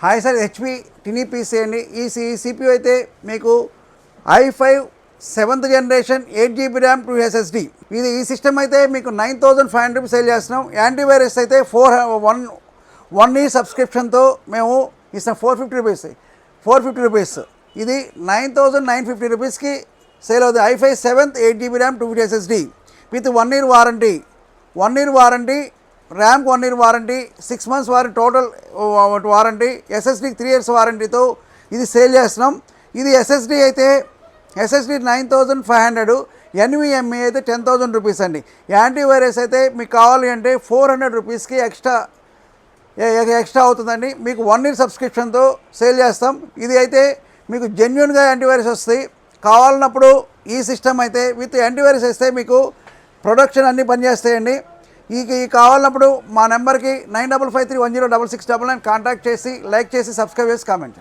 Hi sir, HP tiny PC అండి. ఈ CPU అయితే మీకు i5 7th generation 8GB RAM 2 SSD. ఈ సిస్టమ్ అయితే మీకు 9,500 రూపీస్ సేల్ చేస్తున్నాం. యాంటీవైరస్ అయితే 1 year సబ్స్క్రిప్షన్తో మేము ఇస్తాం 450 రూపీస్. ఇది 9,950 రూపీస్కి సేల్ అవుతుంది. i5 7th 8GB RAM 2 SSD with 1 year warranty, ర్యామ్కి 1 year warranty, 6 months warranty, total warranty, SSDకి 3 years వారంటీతో ఇది సేల్ చేస్తున్నాం. ఇది SSD అయితే SSD 9,500, NVMe అయితే 10,000 రూపీస్ అండి. యాంటీవైరస్ అయితే మీకు కావాలి అంటే 400 రూపీస్కి ఎక్స్ట్రా అవుతుందండి. మీకు 1 year సబ్స్క్రిప్షన్తో సేల్ చేస్తాం. ఇది అయితే మీకు జెన్యున్గా యాంటీవైరస్ వస్తాయి. కావాలన్నప్పుడు ఈ సిస్టమ్ అయితే విత్ యాంటీవైరస్ వేస్తే మీకు ప్రొడక్షన్ అన్నీ పనిచేస్తాయండి. ఈ కావాలన్నప్పుడు మా నెంబర్కి 9553106699 కాంటాక్ట్ చేసి, లైక్ చేసి, సబ్స్క్రైబ్ చేసి, కామెంట్.